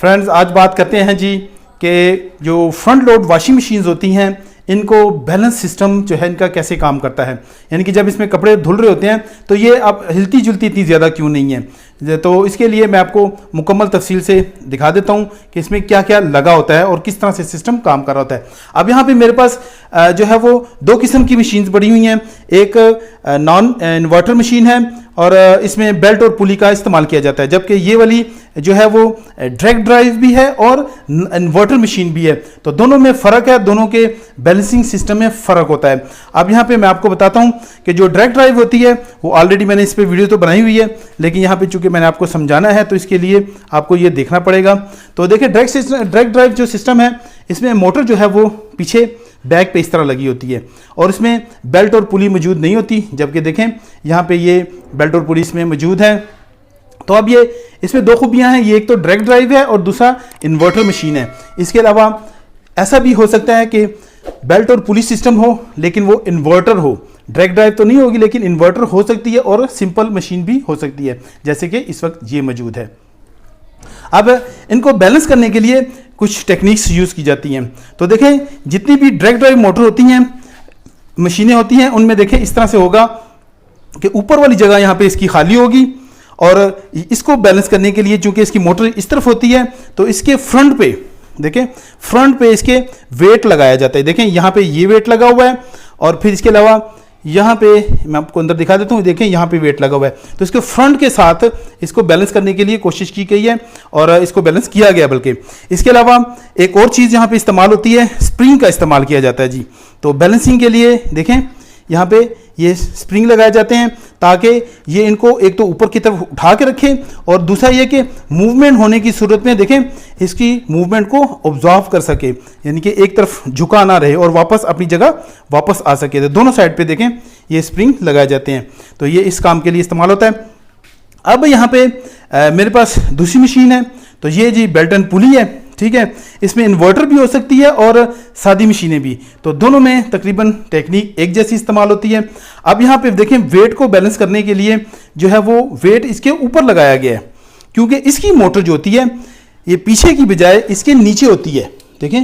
Friends, आज बात करते हैं जी कि जो फ्रंट लोड वॉशिंग मशीन्स होती हैं इनको बैलेंस सिस्टम जो है इनका कैसे काम करता है। यानी कि जब इसमें कपड़े धुल रहे होते हैं तो ये अब हिलती जुलती इतनी ज़्यादा क्यों नहीं है। तो इसके लिए मैं आपको मुकम्मल तफसील से दिखा देता हूँ कि इसमें क्या क्या लगा होता है और किस तरह से सिस्टम काम कर रहा होता है। अब यहाँ पे मेरे पास जो है वो दो किस्म की मशीन्स पड़ी हुई हैं। एक नॉन इन्वर्टर मशीन है और इसमें बेल्ट और पुली का इस्तेमाल किया जाता है, जबकि ये वाली जो है वो डायरेक्ट ड्राइव भी है और इन्वर्टर मशीन भी है। तो दोनों में फ़र्क है, दोनों के बैलेंसिंग सिस्टम में फ़र्क होता है। अब यहाँ पे मैं आपको बताता हूँ कि जो डायरेक्ट ड्राइव होती है वो ऑलरेडी मैंने इस पर वीडियो तो बनाई हुई है, लेकिन यहाँ पे चूंकि मैंने आपको समझाना है तो इसके लिए आपको ये देखना पड़ेगा। तो देखिए डायरेक्ट ड्राइव जो सिस्टम है इसमें मोटर जो है वो पीछे बैक पे इस तरह लगी होती है और इसमें बेल्ट और पुली मौजूद नहीं होती, जबकि देखें यहाँ पे ये बेल्ट और पुली इसमें मौजूद है। तो अब ये इसमें दो खूबियाँ हैं, ये एक तो डायरेक्ट ड्राइव है और दूसरा इन्वर्टर मशीन है। इसके अलावा ऐसा भी हो सकता है कि बेल्ट और पुली सिस्टम हो लेकिन वो इन्वर्टर हो। डायरेक्ट ड्राइव तो नहीं होगी लेकिन इन्वर्टर हो सकती है और सिंपल मशीन भी हो सकती है, जैसे कि इस वक्त ये मौजूद है। अब इनको बैलेंस करने के लिए कुछ टेक्निक्स यूज़ की जाती हैं। तो देखें, जितनी भी डायरेक्ट ड्राइव मोटर होती हैं, मशीनें होती हैं, उनमें देखें इस तरह से होगा कि ऊपर वाली जगह यहाँ पे इसकी खाली होगी और इसको बैलेंस करने के लिए चूंकि इसकी मोटर इस तरफ होती है तो इसके फ्रंट पे देखें, फ्रंट पे इसके वेट लगाया जाता है। देखें यहाँ पे ये वेट लगा हुआ है और फिर इसके अलावा यहाँ पे मैं आपको अंदर दिखा देता हूँ, देखें यहाँ पे वेट लगा हुआ है। तो इसके फ्रंट के साथ इसको बैलेंस करने के लिए कोशिश की गई है और इसको बैलेंस किया गया। बल्कि इसके अलावा एक और चीज़ यहाँ पे इस्तेमाल होती है, स्प्रिंग का इस्तेमाल किया जाता है जी। तो बैलेंसिंग के लिए देखें यहाँ पे ये स्प्रिंग लगाए जाते हैं ताकि ये इनको एक तो ऊपर की तरफ उठा के रखें और दूसरा ये कि मूवमेंट होने की सूरत में देखें इसकी मूवमेंट को ऑब्जर्व कर सके, यानी कि एक तरफ झुका ना रहे और वापस अपनी जगह वापस आ सके। तो दोनों साइड पे देखें ये स्प्रिंग लगाए जाते हैं, तो ये इस काम के लिए इस्तेमाल होता है। अब यहाँ पे मेरे पास दूसरी मशीन है, तो ये जी बेल्ट एंड पुली है, ठीक है। इसमें इन्वर्टर भी हो सकती है और सादी मशीनें भी, तो दोनों में तकरीबन टेक्निक एक जैसी इस्तेमाल होती है। अब यहाँ पे देखें वेट को बैलेंस करने के लिए जो है वो वेट इसके ऊपर लगाया गया है, क्योंकि इसकी मोटर जो होती है ये पीछे की बजाय इसके नीचे होती है। देखें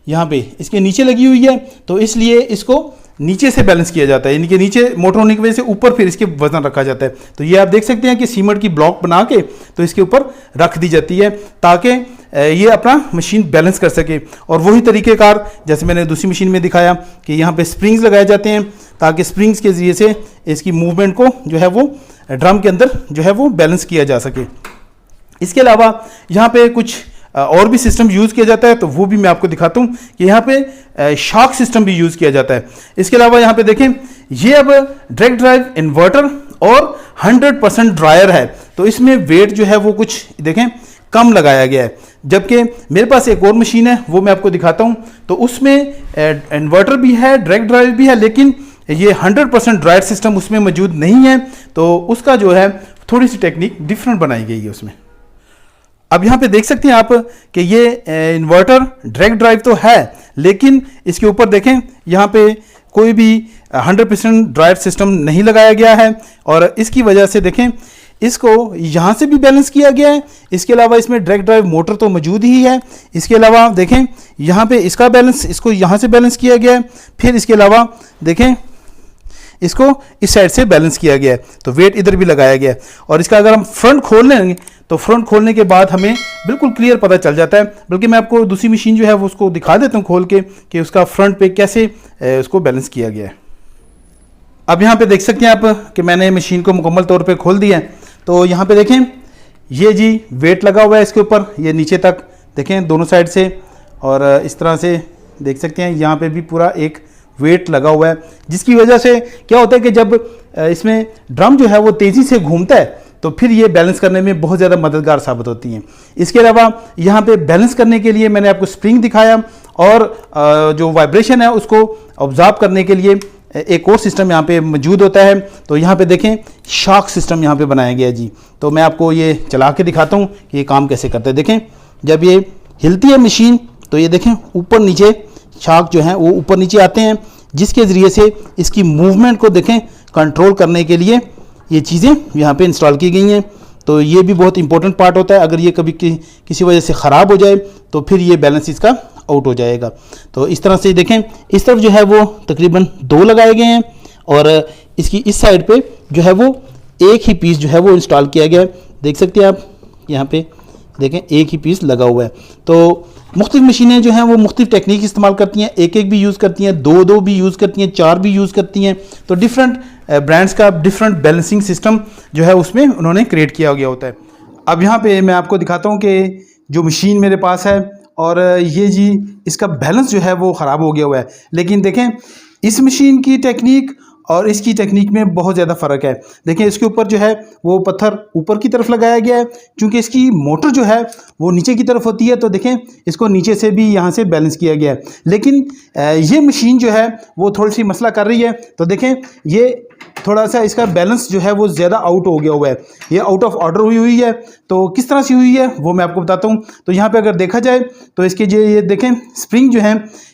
यहाँ पे इसके नीचे लगी हुई है, तो इसलिए इसको नीचे से बैलेंस किया जाता है, यानी कि नीचे मोटर होने की वजह से ऊपर फिर इसके वजन रखा जाता है। तो ये आप देख सकते हैं कि सीमेंट की ब्लॉक बना के तो इसके ऊपर रख दी जाती है ताकि ये अपना मशीन बैलेंस कर सके। और वही तरीक़ेकार जैसे मैंने दूसरी मशीन में दिखाया कि यहाँ पे स्प्रिंग्स लगाए जाते हैं ताकि स्प्रिंग्स के ज़रिए से इसकी मूवमेंट को जो है वो ड्रम के अंदर जो है वो बैलेंस किया जा सके। इसके अलावा यहाँ पे कुछ और भी सिस्टम यूज़ किया जाता है, तो वो भी मैं आपको दिखाता हूँ कि यहाँ पे शॉक सिस्टम भी यूज़ किया जाता है। इसके अलावा यहाँ पे देखें ये अब डायरेक्ट ड्राइव इन्वर्टर और 100% ड्रायर है, तो इसमें वेट जो है वो कुछ देखें कम लगाया गया है। जबकि मेरे पास एक और मशीन है वो मैं आपको दिखाता हूँ, तो उसमें इन्वर्टर भी है, डायरेक्ट ड्राइव भी है, लेकिन ये 100% ड्रायर सिस्टम उसमें मौजूद नहीं है, तो उसका जो है थोड़ी सी टेक्निक डिफरेंट बनाई गई है उसमें। अब यहाँ पे देख सकते हैं आप कि ये इन्वर्टर डायरेक्ट ड्राइव तो है, लेकिन इसके ऊपर देखें यहाँ पे कोई भी 100% ड्रायर सिस्टम नहीं लगाया गया है और इसकी वजह से देखें इसको यहाँ से भी बैलेंस किया गया है। इसके अलावा इसमें डायरेक्ट ड्राइव मोटर तो मौजूद ही है। इसके अलावा देखें यहाँ पे इसका बैलेंस, इसको यहाँ से बैलेंस किया गया है, फिर इसके अलावा देखें इसको इस साइड से बैलेंस किया गया है, तो वेट इधर भी लगाया गया है। और इसका अगर हम फ्रंट खोल लेंगे तो फ्रंट खोलने के बाद हमें बिल्कुल क्लियर पता चल जाता है। बल्कि मैं आपको दूसरी मशीन जो है वो उसको दिखा देता हूँ खोल के कि उसका फ्रंट पे कैसे उसको बैलेंस किया गया है। अब यहाँ पे देख सकते हैं आप कि मैंने मशीन को मुकम्मल तौर पे खोल दिया है। तो यहाँ पे देखें ये जी वेट लगा हुआ है इसके ऊपर, ये नीचे तक देखें दोनों साइड से, और इस तरह से देख सकते हैं यहाँ पे भी पूरा एक वेट लगा हुआ है, जिसकी वजह से क्या होता है कि जब इसमें ड्रम जो है वो तेज़ी से घूमता है तो फिर ये बैलेंस करने में बहुत ज़्यादा मददगार साबित होती हैं। इसके अलावा यहाँ पे बैलेंस करने के लिए मैंने आपको स्प्रिंग दिखाया और जो वाइब्रेशन है उसको ऑब्जर्व करने के लिए एक और सिस्टम यहाँ पे मौजूद होता है। तो यहाँ पे देखें शॉक सिस्टम यहाँ पे बनाया गया है जी। तो मैं आपको ये चला के दिखाता हूँ कि ये काम कैसे करता है। देखें जब ये हिलती है मशीन तो ये देखें ऊपर नीचे शॉक जो है वो ऊपर नीचे आते हैं, जिसके ज़रिए से इसकी मूवमेंट को देखें कंट्रोल करने के लिए ये चीज़ें यहाँ पे इंस्टॉल की गई हैं। तो ये भी बहुत इंपॉर्टेंट पार्ट होता है। अगर ये कभी किसी वजह से ख़राब हो जाए तो फिर ये बैलेंस इसका आउट हो जाएगा। तो इस तरह से देखें, इस तरफ जो है वो तकरीबन 2 लगाए गए हैं और इसकी इस साइड पे जो है वो एक ही पीस जो है वो इंस्टॉल किया गया है। देख सकते हैं आप यहाँ पे देखें, एक ही पीस लगा हुआ है। तो मुख्तलिफ मशीनें जो हैं वो मुख्तलिफ टेक्निक इस्तेमाल करती हैं, एक एक भी यूज़ करती हैं, 2 भी यूज़ करती हैं, 4 भी यूज़ करती हैं। तो डिफरेंट ब्रांड्स का डिफरेंट बैलेंसिंग सिस्टम जो है उसमें उन्होंने क्रिएट किया गया होता है। अब यहाँ पे मैं आपको दिखाता हूँ कि जो मशीन मेरे पास है और ये जी इसका बैलेंस जो है वो ख़राब हो गया हुआ है। लेकिन देखें, इस मशीन की टेक्निक और इसकी टेक्निक में बहुत ज़्यादा फ़र्क है। देखें, इसके ऊपर जो है वो पत्थर ऊपर की तरफ लगाया गया है, क्योंकि इसकी मोटर जो है वो नीचे की तरफ होती है। तो देखें, इसको नीचे से भी यहाँ से बैलेंस किया गया है। लेकिन ये मशीन जो है वो थोड़ी सी मसला कर रही है। तो देखें, ये थोड़ा सा इसका बैलेंस जो है वो ज़्यादा आउट हो गया हुआ है, ये आउट ऑफ ऑर्डर हुई है। तो किस तरह से हुई है वो मैं आपको बताता हूँ। तो यहाँ पे अगर देखा जाए तो इसके जो ये देखें स्प्रिंग जो है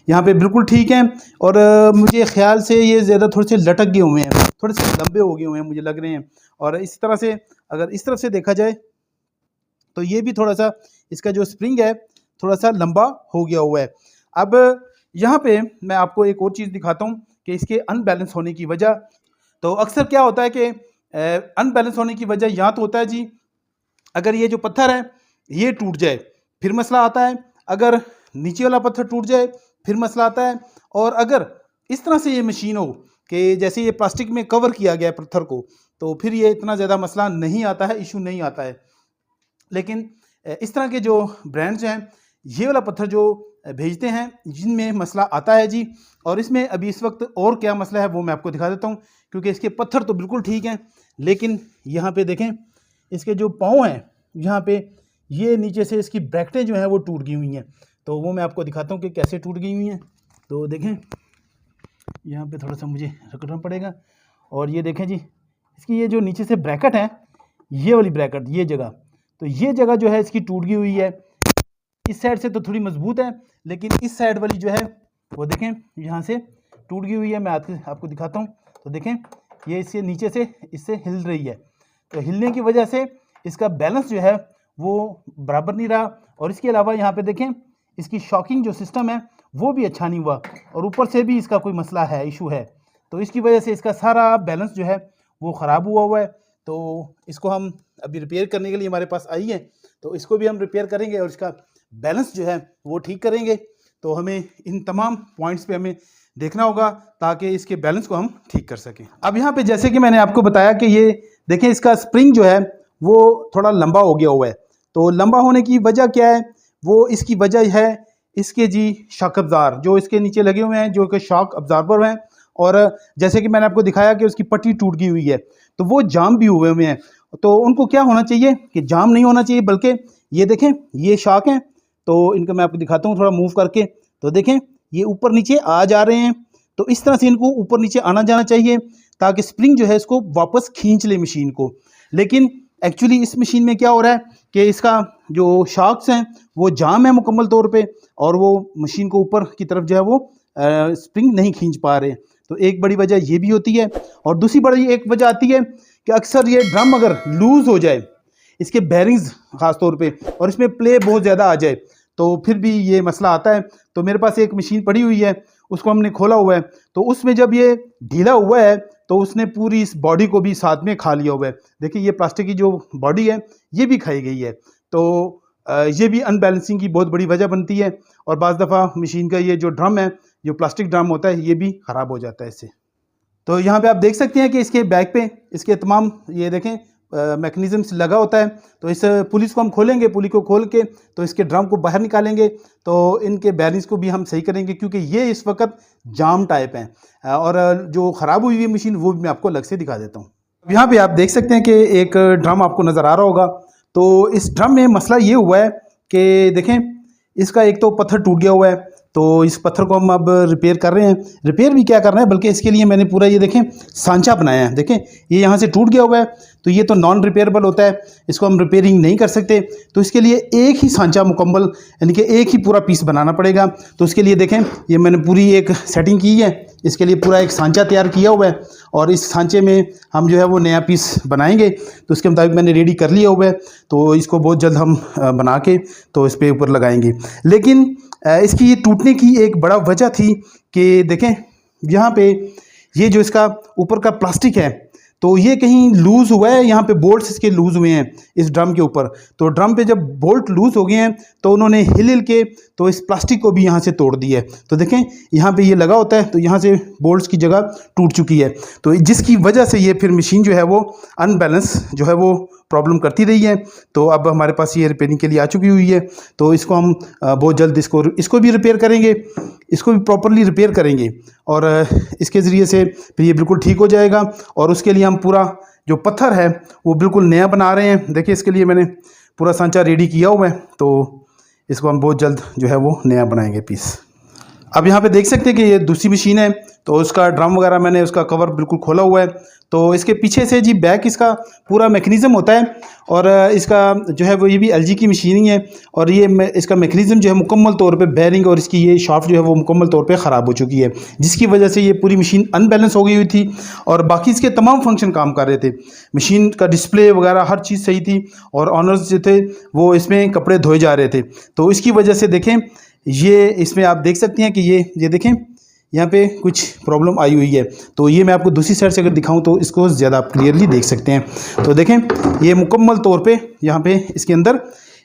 यहाँ पे बिल्कुल ठीक है, और मुझे ख्याल से ये ज़्यादा थोड़े से लटक गए हुए हैं, थोड़े से लंबे हो गए हुए हैं मुझे लग रहे हैं। और इस तरह से अगर इस तरफ से देखा जाए तो ये भी थोड़ा सा इसका जो स्प्रिंग है थोड़ा सा लंबा हो गया हुआ है। अब यहाँ पे मैं आपको एक और चीज़ दिखाता हूँ कि इसके अनबैलेंस होने की वजह। तो अक्सर क्या होता है कि अनबैलेंस होने की वजह या तो होता है जी, अगर ये जो पत्थर है ये टूट जाए फिर मसला आता है, अगर नीचे वाला पत्थर टूट जाए फिर मसला आता है, और अगर इस तरह से ये मशीन हो कि जैसे ये प्लास्टिक में कवर किया गया है पत्थर को, तो फिर ये इतना ज़्यादा मसला नहीं आता है, इशू नहीं आता है। लेकिन इस तरह के जो ब्रांड्स हैं ये वाला पत्थर जो भेजते हैं जिनमें मसला आता है जी। और इसमें अभी इस वक्त और क्या मसला है वो मैं आपको दिखा देता हूँ, क्योंकि इसके पत्थर तो बिल्कुल ठीक हैं, लेकिन यहाँ पे देखें इसके जो पाँव हैं यहाँ पे ये नीचे से इसकी ब्रैकेटें जो हैं वो टूट गई हुई हैं। तो वो मैं आपको दिखाता हूँ कि कैसे टूट गई हुई हैं। तो देखें, यहाँ पे थोड़ा सा मुझे रखना पड़ेगा, और ये देखें जी इसकी ये जो नीचे से ब्रैकेट है, ये वाली ब्रैकेट, ये जगह, तो ये जगह जो है इसकी टूट गई हुई है। इस साइड से तो थोड़ी मजबूत है, लेकिन इस साइड वाली जो है वो देखें यहाँ से टूट गई हुई है। मैं आपको दिखाता हूँ। तो देखें ये इससे नीचे से इससे हिल रही है, तो हिलने की वजह से इसका बैलेंस जो है वो बराबर नहीं रहा। और इसके अलावा यहाँ पे देखें इसकी शॉकिंग जो सिस्टम है वो भी अच्छा नहीं हुआ, और ऊपर से भी इसका कोई मसला है, इशू है। तो इसकी वजह से इसका सारा बैलेंस जो है वो ख़राब हुआ है। तो इसको हम अभी रिपेयर करने के लिए हमारे पास आई है, तो इसको भी हम रिपेयर करेंगे और इसका बैलेंस जो है वो ठीक करेंगे। तो हमें इन तमाम पॉइंट्स पे हमें देखना होगा ताकि इसके बैलेंस को हम ठीक कर सकें। अब यहाँ पे जैसे कि मैंने आपको बताया कि ये देखें इसका स्प्रिंग जो है वो थोड़ा लंबा हो गया हुआ है। तो लंबा होने की वजह क्या है, वो इसकी वजह है इसके जी शॉक अब्ज़ार जो इसके नीचे लगे हुए हैं, जो कि शॉक अब्ज़ार्बर हैं। और जैसे कि मैंने आपको दिखाया कि उसकी पट्टी टूट गई हुई है, तो वो जाम भी हुए हुए हैं। तो उनको क्या होना चाहिए कि जाम नहीं होना चाहिए, बल्कि ये देखें ये शॉक हैं, तो इनको मैं आपको दिखाता हूँ थोड़ा मूव करके। तो देखें ये ऊपर नीचे आ जा रहे हैं, तो इस तरह से इनको ऊपर नीचे आना जाना चाहिए ताकि स्प्रिंग जो है इसको वापस खींच ले मशीन को। लेकिन एक्चुअली इस मशीन में क्या हो रहा है कि इसका जो शॉक्स हैं वो जाम है मुकम्मल तौर पे, और वो मशीन को ऊपर की तरफ जो है वो स्प्रिंग नहीं खींच पा रहे। तो एक बड़ी वजह ये भी होती है, और दूसरी बड़ी एक वजह आती है कि अक्सर ये ड्रम अगर लूज़ हो जाए, इसके बैरिंग्स ख़ास तौर पे, और इसमें प्ले बहुत ज़्यादा आ जाए, तो फिर भी ये मसला आता है। तो मेरे पास एक मशीन पड़ी हुई है, उसको हमने खोला हुआ है, तो उसमें जब ये ढीला हुआ है तो उसने पूरी इस बॉडी को भी साथ में खा लिया हुआ है। देखिए ये प्लास्टिक की जो बॉडी है ये भी खाई गई है। तो ये भी अनबैलेंसिंग की बहुत बड़ी वजह बनती है, और बाज़ दफ़ा मशीन का ये जो ड्रम है, जो प्लास्टिक ड्रम होता है, ये भी ख़राब हो जाता है इससे। तो यहाँ पे आप देख सकते हैं कि इसके बैक पे इसके तमाम ये देखें मैकेनिज़म्स लगा होता है। तो इस पुलिस को हम खोलेंगे, पुली को खोल के तो इसके ड्रम को बाहर निकालेंगे, तो इनके बैरिंग्स को भी हम सही करेंगे, क्योंकि ये इस वक्त जाम टाइप हैं। और जो ख़राब हुई हुई मशीन वो भी मैं आपको अलग से दिखा देता हूँ। यहाँ पे आप देख सकते हैं कि एक ड्रम आपको नज़र आ रहा होगा। तो इस ड्रम में मसला ये हुआ है कि देखें इसका एक तो पत्थर टूट गया हुआ है, तो इस पत्थर को हम अब रिपेयर कर रहे हैं। रिपेयर भी क्या कर रहे हैं, बल्कि इसके लिए मैंने पूरा ये देखें सांचा बनाया है। देखें ये यहाँ से टूट गया हुआ है, तो ये तो नॉन रिपेयरेबल होता है, इसको हम रिपेयरिंग नहीं कर सकते। तो इसके लिए एक ही सांचा मुकम्मल, यानी कि एक ही पूरा पीस बनाना पड़ेगा। तो इसके लिए देखें ये मैंने पूरी एक सेटिंग की है, इसके लिए पूरा एक सांचा तैयार किया हुआ है और इस सांचे में हम जो है वो नया पीस बनाएंगे। तो इसके मुताबिक मैंने रेडी कर लिया हुआ है, तो इसको बहुत जल्द हम बना के तो इस पे ऊपर लगाएंगे। लेकिन इसकी ये टूटने की एक बड़ा वजह थी कि देखें यहाँ पे ये जो इसका ऊपर का प्लास्टिक है तो ये कहीं लूज़ हुआ है, यहाँ पे बोल्ट्स इसके लूज़ हुए हैं इस ड्रम के ऊपर। तो ड्रम पे जब बोल्ट लूज़ हो गए हैं तो उन्होंने हिल के तो इस प्लास्टिक को भी यहाँ से तोड़ दिया है। तो देखें यहाँ पे ये लगा होता है, तो यहाँ से बोल्ट्स की जगह टूट चुकी है, तो जिसकी वजह से ये फिर मशीन जो है वो अनबैलेंस जो है वो प्रॉब्लम करती रही है। तो अब हमारे पास ये रिपेयरिंग के लिए आ चुकी हुई है, तो इसको हम बहुत जल्द इसको भी रिपेयर करेंगे, इसको भी प्रॉपरली रिपेयर करेंगे और इसके ज़रिए से फिर ये बिल्कुल ठीक हो जाएगा। और उसके लिए हम पूरा जो पत्थर है वो बिल्कुल नया बना रहे हैं। देखिए इसके लिए मैंने पूरा सांचा रेडी किया हुआ है, तो इसको हम बहुत जल्द जो है वो नया बनाएंगे पीस। अब यहाँ पे देख सकते हैं कि ये दूसरी मशीन है, तो उसका ड्रम वगैरह मैंने उसका कवर बिल्कुल खोला हुआ है। तो इसके पीछे से जी बैक इसका पूरा मैकेनिज़्म होता है और इसका जो है वो ये भी एलजी की मशीन ही है और ये इसका मैकेनिज़्म जो है मुकम्मल तौर पे बेयरिंग और इसकी ये शाफ्ट जो है वो मुकम्मल तौर पे ख़राब हो चुकी है, जिसकी वजह से ये पूरी मशीन अनबैलेंस हो गई हुई थी और बाकी इसके तमाम फंक्शन काम कर रहे थे। मशीन का डिस्प्ले वगैरह हर चीज़ सही थी और ऑनर्स जो थे वो इसमें कपड़े धोए जा रहे थे। तो इसकी वजह से देखें ये इसमें आप देख सकते हैं कि ये देखें यहाँ पे कुछ प्रॉब्लम आई हुई है। तो ये मैं आपको दूसरी साइड से अगर दिखाऊं तो इसको ज़्यादा आप क्लियरली देख सकते हैं। तो देखें ये मुकम्मल तौर पे यहाँ पे इसके अंदर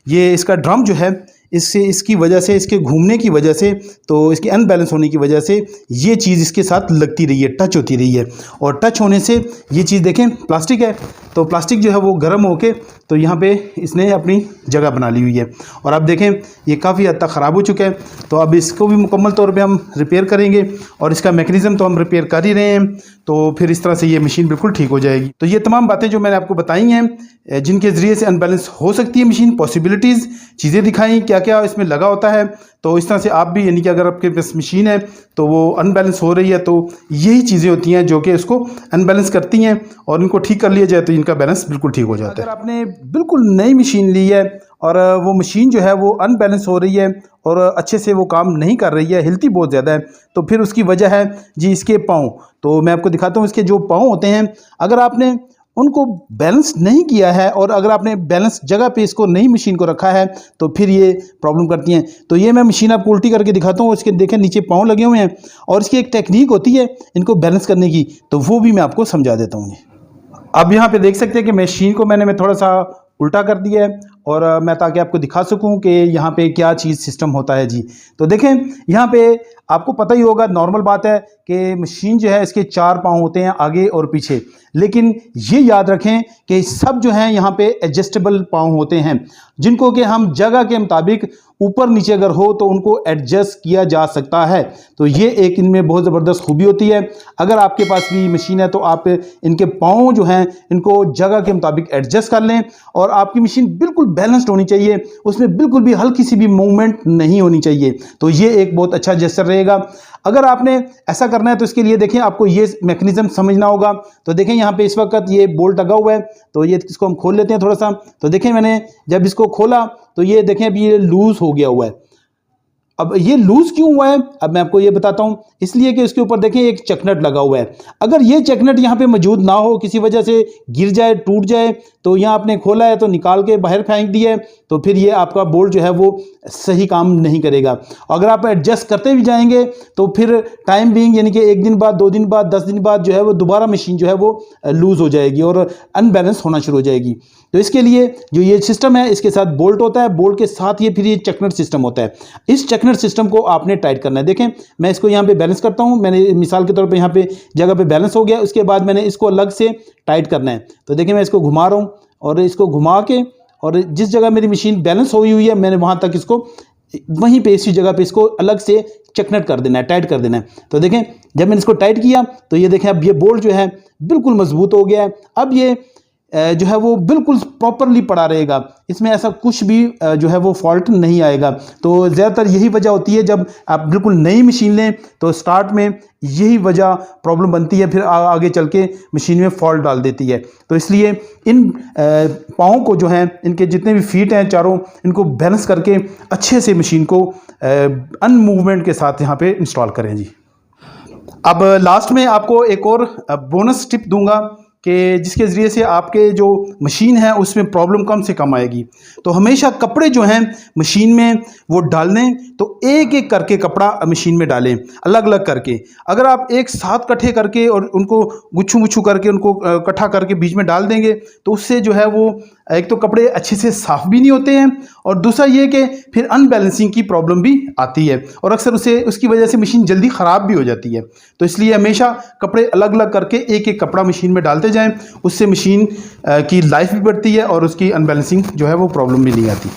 ये इसका ड्रम जो है इसकी वजह से, इसके घूमने की वजह से, तो इसके अनबैलेंस होने की वजह से ये चीज़ इसके साथ लगती रही है, टच होती रही है और टच होने से ये चीज़ देखें प्लास्टिक है, तो प्लास्टिक जो है वो गर्म होके तो यहाँ पे इसने अपनी जगह बना ली हुई है और अब देखें ये काफ़ी हद तक ख़राब हो चुका है। तो अब इसको भी मुकम्मल तौर पे हम रिपेयर करेंगे और इसका मैकेनिज़्म तो हम रिपेयर कर ही रहे हैं, तो फिर इस तरह से ये मशीन बिल्कुल ठीक हो जाएगी। तो ये तमाम बातें जो मैंने आपको बताई हैं जिनके ज़रिए से अनबैलेंस हो सकती है मशीन, पॉसिबिलिटीज़, चीज़ें दिखाई क्या क्या इसमें लगा होता है। तो इस तरह से आप भी, यानी कि अगर आपके पास मशीन है तो वो अनबैलेंस हो रही है तो यही चीज़ें होती हैं जो कि इसको अनबैलेंस करती हैं और इनको ठीक कर लिया जाए तो इनका बैलेंस बिल्कुल ठीक हो जाता है। अगर आपने बिल्कुल नई मशीन ली है और वो मशीन जो है वो अनबैलेंस हो रही है और अच्छे से वो काम नहीं कर रही है, हिलती बहुत ज़्यादा है, तो फिर उसकी वजह है जी इसके पाँव। तो मैं आपको दिखाता हूँ इसके जो पाँव होते हैं, अगर आपने उनको बैलेंस नहीं किया है और अगर आपने बैलेंस जगह पे इसको नई मशीन को रखा है तो फिर ये प्रॉब्लम करती हैं। तो ये मैं मशीन आपको उल्टी करके दिखाता हूँ, इसके देखें नीचे पाँव लगे हुए हैं और इसकी एक टेक्निक होती है इनको बैलेंस करने की, तो वो भी मैं आपको समझा देता हूँ। अब यहाँ पे देख सकते हैं कि मशीन को मैंने थोड़ा सा उल्टा कर दिया है और मैं ताकि आपको दिखा सकूं कि यहाँ पे क्या चीज़ सिस्टम होता है जी। तो देखें यहाँ पे आपको पता ही होगा, नॉर्मल बात है कि मशीन जो है इसके 4 पाँव होते हैं आगे और पीछे, लेकिन ये याद रखें कि सब जो हैं यहाँ पे एडजस्टेबल पाँव होते हैं जिनको कि हम जगह के मुताबिक ऊपर नीचे अगर हो तो उनको एडजस्ट किया जा सकता है। तो ये एक इनमें बहुत ज़बरदस्त खूबी होती है। अगर आपके पास भी मशीन है तो आप इनके पाँव जो हैं इनको जगह के मुताबिक एडजस्ट कर लें और आपकी मशीन बिल्कुल बैलेंस्ड होनी चाहिए, उसमें बिल्कुल भी हल्की सी भी मूवमेंट नहीं होनी चाहिए। तो ये एक बहुत अच्छा जेस्चर रहेगा। अगर आपने ऐसा करना है तो इसके लिए देखें आपको ये मैकेनिज्म समझना होगा। तो देखें यहाँ पे इस वक्त ये बोल्ट लगा हुआ है, तो ये इसको हम खोल लेते हैं थोड़ा सा। तो देखें मैंने जब इसको खोला तो ये देखें अभी ये लूज़ हो गया हुआ है। अब ये लूज़ क्यों हुआ है अब मैं आपको ये बताता हूँ। इसलिए कि इसके ऊपर देखें एक चकनट लगा हुआ है। अगर ये चकनट यहाँ पे मौजूद ना हो, किसी वजह से गिर जाए, टूट जाए, तो यहाँ आपने खोला है तो निकाल के बाहर फेंक दिया है, तो फिर ये आपका बोल्ट जो है वो सही काम नहीं करेगा। अगर आप एडजस्ट करते भी जाएंगे तो फिर टाइम बीइंग, यानी कि 1 दिन बाद, 2 दिन बाद, 10 दिन बाद जो है वो दोबारा मशीन जो है वो लूज़ हो जाएगी और अनबैलेंस होना शुरू हो जाएगी। तो इसके लिए जो ये सिस्टम है इसके साथ बोल्ट होता है, बोल्ट के साथ ये फिर ये चकनट सिस्टम होता है। इस चकनट सिस्टम को आपने टाइट करना है। देखें मैं इसको यहाँ पे बैलेंस करता हूँ, मैंने मिसाल के तौर पे यहाँ पे जगह पे बैलेंस हो गया, उसके बाद मैंने इसको अलग से टाइट करना है। तो देखें मैं इसको घुमा रहा हूँ और इसको घुमा के, और जिस जगह मेरी मशीन बैलेंस हुई हुई है मैंने वहाँ तक इसको वहीं पे इसी जगह पे इसको अलग से चकनट कर देना है, टाइट कर देना है। तो देखें जब मैंने इसको टाइट किया तो ये देखें अब ये बोल्ट जो है बिल्कुल मजबूत हो गया है। अब ये जो है वो बिल्कुल प्रॉपरली पड़ा रहेगा, इसमें ऐसा कुछ भी जो है वो फॉल्ट नहीं आएगा। तो ज़्यादातर यही वजह होती है, जब आप बिल्कुल नई मशीन लें तो स्टार्ट में यही वजह प्रॉब्लम बनती है, फिर आगे चल के मशीन में फॉल्ट डाल देती है। तो इसलिए इन पाँव को जो हैं, इनके जितने भी फीट हैं चारों, इनको बैलेंस करके अच्छे से मशीन को अनमूवमेंट के साथ यहाँ पे इंस्टॉल करें जी। अब लास्ट में आपको एक और बोनस टिप दूंगा कि जिसके ज़रिए से आपके जो मशीन है उसमें प्रॉब्लम कम से कम आएगी। तो हमेशा कपड़े जो हैं मशीन में वो डालने तो एक एक करके कपड़ा मशीन में डालें, अलग अलग करके। अगर आप एक साथ इकट्ठे करके और उनको गुच्छू गुच्छू करके उनको इकट्ठा करके बीच में डाल देंगे तो उससे जो है वो एक तो कपड़े अच्छे से साफ़ भी नहीं होते हैं, और दूसरा ये कि फिर अनबैलेंसिंग की प्रॉब्लम भी आती है, और अक्सर उसकी वजह से मशीन जल्दी ख़राब भी हो जाती है। तो इसलिए हमेशा कपड़े अलग अलग करके एक एक कपड़ा मशीन में डालते जाएं, उससे मशीन की लाइफ भी बढ़ती है और उसकी अनबैलेंसिंग जो है वो प्रॉब्लम भी नहीं आती।